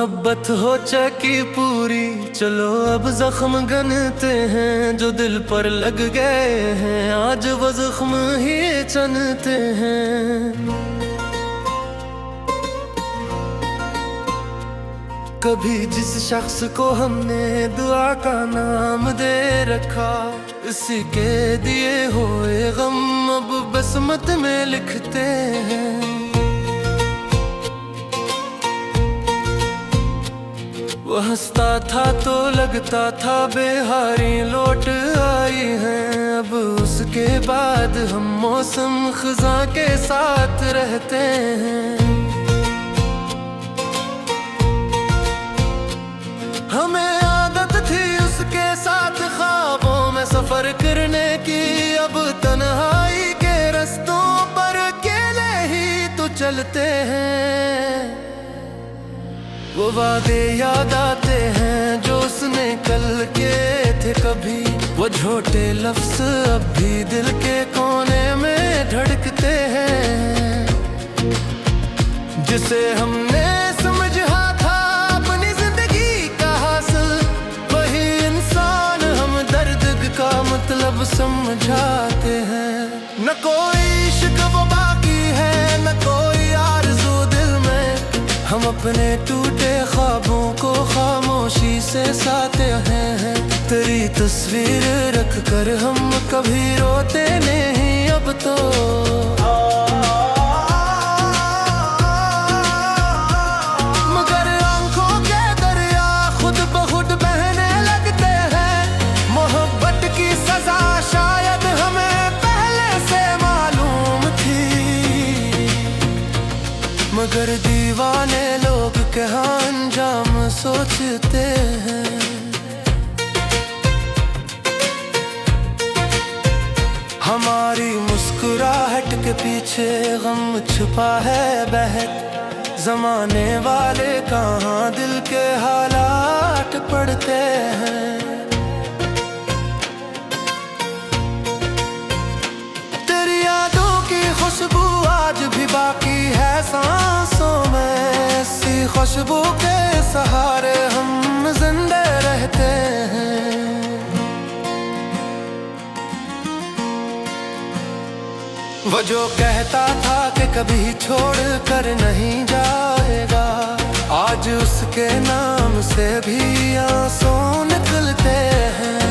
मोहब्बत हो चकी पूरी, चलो अब जख्म गनते हैं जो दिल पर लग गए हैं, आज वो जख्म ही चनते हैं। कभी जिस शख्स को हमने दुआ का नाम दे रखा, इसी के दिए हुए गम अब बसमत में लिखते हैं। वो हंसता था तो लगता था बेहारी लौट आई हैं, अब उसके बाद हम मौसम खज़ां के साथ रहते हैं। हमें आदत थी उसके साथ ख्वाबों में सफर करने की, अब तन्हाई के रस्तों पर अकेले ही तो चलते हैं। वो वादे याद आते हैं जो उसने कल के थे कभी, वो झूठे लफ्ज़ अब भी दिल के कोने में धड़कते हैं। जिसे हमने समझा था अपनी जिंदगी का हासिल, वही इंसान हम दर्द का मतलब समझाते हैं। न कोई शिकवा बाकी है, न कोई आरज़ू दिल में, हम अपने टूटे ख्वाबों को खामोशी से साथे हैं। तेरी तस्वीर रख कर हम कभी रोते नहीं अब तो। मगर आंखों के दरिया खुद ब खुद बहने लगते हैं। मोहब्बत की सजा शायद हमें पहले से मालूम थी, मगर दीवाने लोग क्या अंजाम सोचते हैं। हमारी मुस्कुराहट के पीछे गम छुपा है बहत, जमाने वाले कहाँ दिल के हालात पढ़ते हैं। तेरी यादों की खुशबू आज भी बाकी है सांसों में, ऐसी खुशबू के सहारे हम जिंदे रहते हैं। वो जो कहता था कि कभी छोड़ कर नहीं जाएगा, आज उसके नाम से भी आंसू निकलते हैं।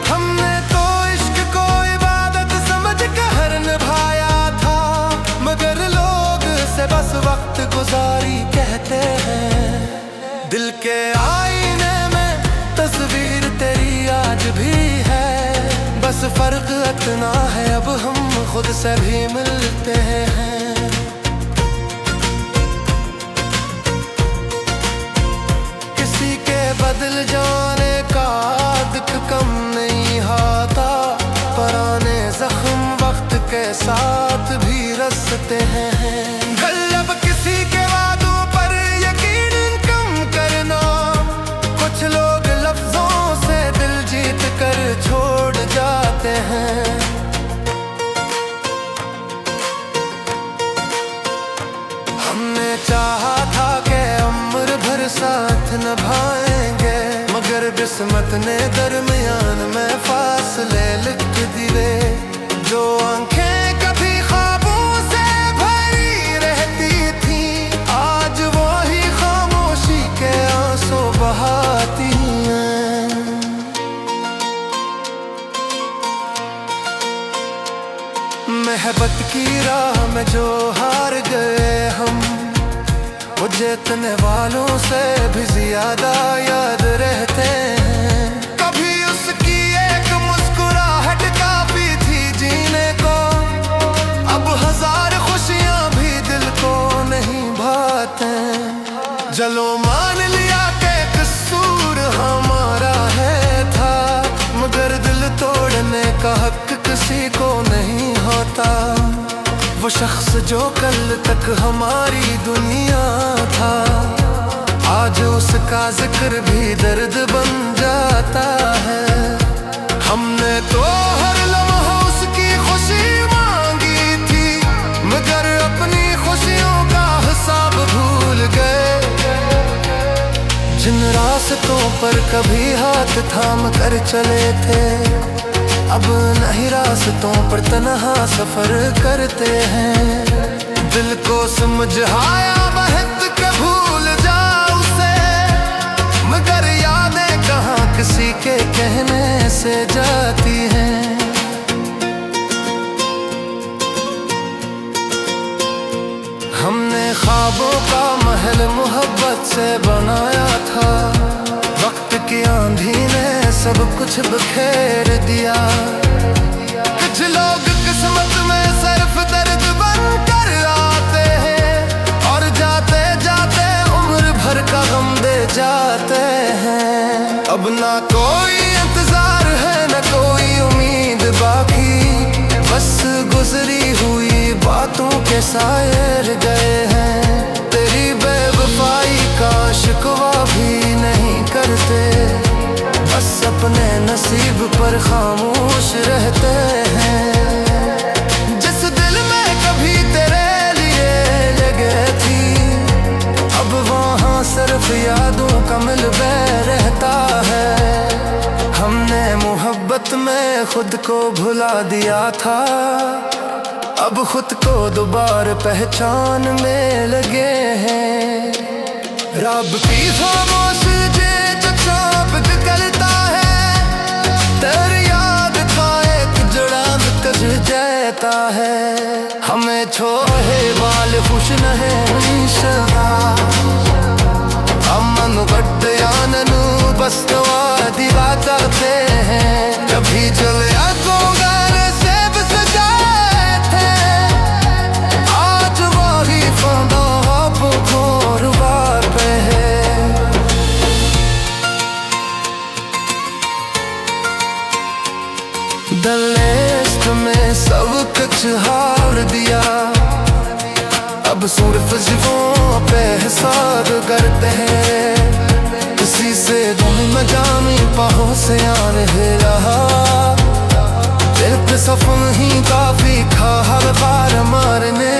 हमने तो इश्क को इबादत समझ कर निभाया था, मगर लोग से बस वक्त गुजारी कहते हैं। दिल के आईने में तस्वीर तेरी आज भी है, बस फर्क इतना है अब हम खुद से भी मिलते हैं। किसी के बदल जाने का दुख कम नहीं आता, पुराने जख्म वक्त के साथ भी रसते हैं। गलब किसी के वादों पर यकीन कम करना, कुछ लोग लफ्जों से दिल जीत कर छोड़ जाते हैं। हमने चाहा था कि उम्र भर साथ निभाएंगे, मगर किस्मत ने दरमियान में फासले लिख दिए। जो आंखें कभी ख्वाबों से भरी रहती थी, आज वो ही खामोशी के आंसू बहाती हैं। मोहब्बत की राह में जो हार गए हम, वो जीतने वालों से भी ज्यादा याद रहते हैं। कभी उसकी एक मुस्कुराहट काफी थी जीने को, अब हजार खुशियां भी दिल को नहीं भाते। चलो मान लिया कि कसूर हमारा है था, मगर दिल तोड़ने का हक किसी को नहीं होता। वो शख्स जो कल तक हमारी दुनिया था, आज उसका जिक्र भी दर्द बन जाता है। हमने तो हर लम्हा उसकी खुशी मांगी थी, मगर अपनी खुशियों का हिसाब भूल रास्तों पर कभी हाथ थाम कर चले थे, अब नहीं रास्तों पर तन्हा सफर करते हैं। दिल को समझाया महक के भूल जा उसे, मगर यादें कहाँ किसी के कहने से जाती हैं। हमने ख्वाबों का महल मोहब्बत से बनाया था, वक्त की आंधी ने सब कुछ बिखेर दिया। कुछ लोग किस्मत में सिर्फ दर्द बनकर आते हैं, और जाते जाते उम्र भर का गम दे जाते हैं। अब ना कोई इंतजार है ना कोई उम्मीद बाकी, बस गुजरी हुई बातों के साए रह गए हैं। तेरी बेवफाई का शिकवा भी नहीं करते, बस अपने नसीब पर खामोश रहते हैं। जिस दिल में कभी तेरे लिए जगह थी, अब वहाँ सिर्फ यादों का मिलबे रहता है। हमने मोहब्बत में खुद को भुला दिया था, अब खुद को दोबारा पहचान में लगे हैं। रब की खामोश जे चाप करता है, तेरी याद का एक जड़ा कस जाता है। हमें छोड़े वाल खुश नहीं सदा, अमन गट यानू बस दिवा करते हैं। कभी चले तो घर से सजाए थे, आज वही फंदा घोर पे है। दलेस्त में सब कुछ हार दिया, अब सिर्फ जीवों पे हिसाब करते हैं। किसी से दुनी में जामी पाहों से आने रहा, दिल पे सफम ही काफी खा हर बार मारने